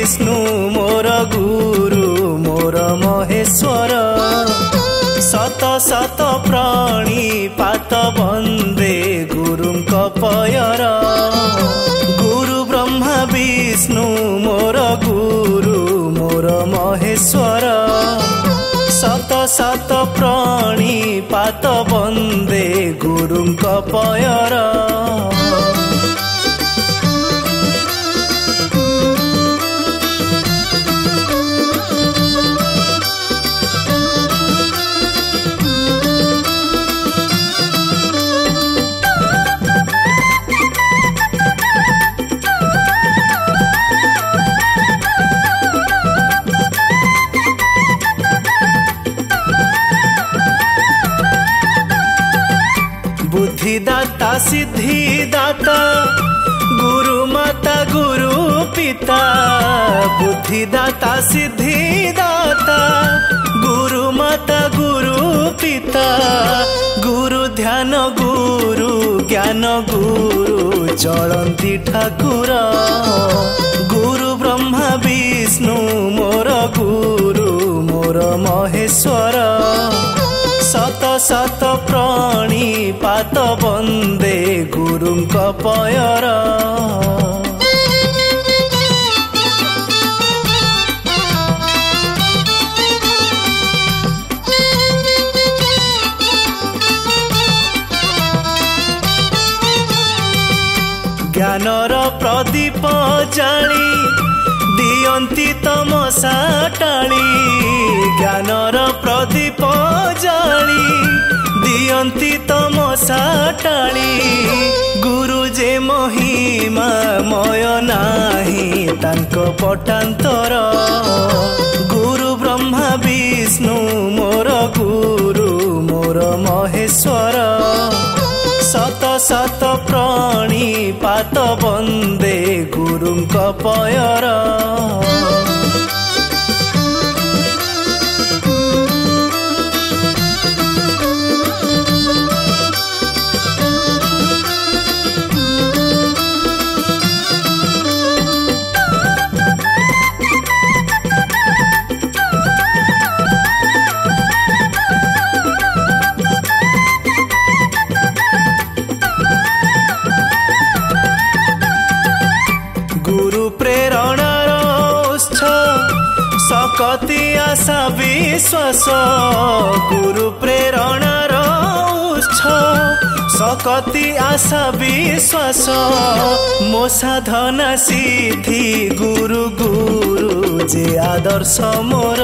विष्णु मोर गुरु मोर महेश्वर शत शत प्रणिपात वंदे गुरुंक पयर गुरु ब्रह्मा विष्णु मोर गुरु मोर महेश्वर शत शत प्रणिपात वंदे गुरुंक पयर बुद्धिदाता सिद्धिदाता गुरु माता गुरु पिता बुद्धिदाता सिद्धिदाता गुरु माता गुरु पिता गुरु ध्यान गुरु ज्ञान गुरु चलंती ठाकुर गुरु ब्रह्मा विष्णु मोर गुरु मोर महेश्वर शत शत प्रणिपात वंदे गुरुंक पयर ज्ञानर प्रदीप जाली दियंती तमसा टाली ज्ञानर प्रदीप जाली दियंती तमसा टाली गुरु जे महिमा मय नाही तांको पटांतर गुरु ब्रह्मा विष्णु मोर गुरु मोर महेश्वर शत शत प्रणिपात वंदे गुरुंक पयर सकती आशा विश्वास गुरु प्रेरणार उत्स सकती आशा विश्वास मो साधना सिद्धि गुरु गुरु जे आदर्श मोर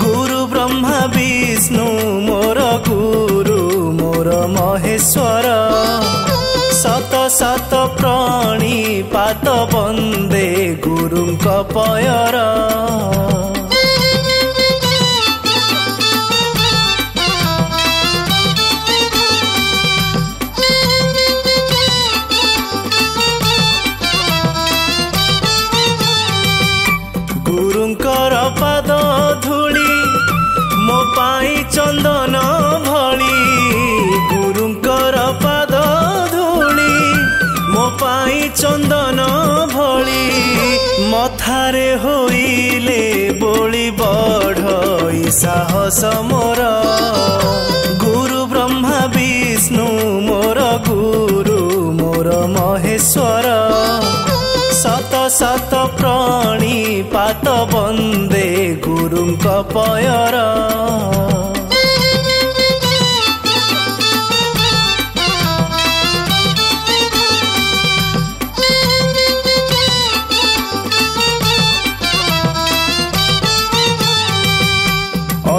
गुरु ब्रह्मा विष्णु मोर गुरु मोर महेश्वर शत शत प्रणिपात वंदे गुरुंक पयर गुरुंकर पाद धूली मो पाई चंदन भली गुरुंकर पाद पाई चंदन भली मथारे होइले बोली बढ़ई साहस मोर गुरु ब्रह्मा विष्णु मोर गुरु मोर महेश्वर शत शत प्रणिपात वंदे गुरुंक पयर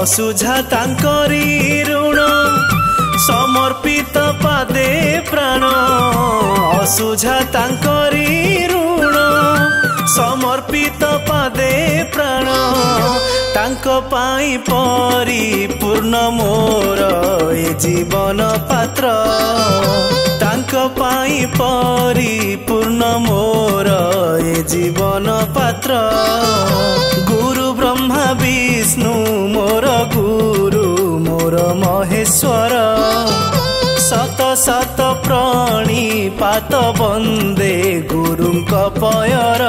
असुझा तांकरी ऋण समर्पित पादे प्राण असुझा तांकरी ऋण समर्पित पादे प्राण तांक पाई परिपूर्ण मोर ए जीवन पात्र तांक पाई परिपूर्ण मोर ए जीवन पात्र गुरु ब्रह्मा विष्णु मोर गुरु मोर महेश्वर शत सात प्रणिपात बंदे गुरुଙ୍କ पयर।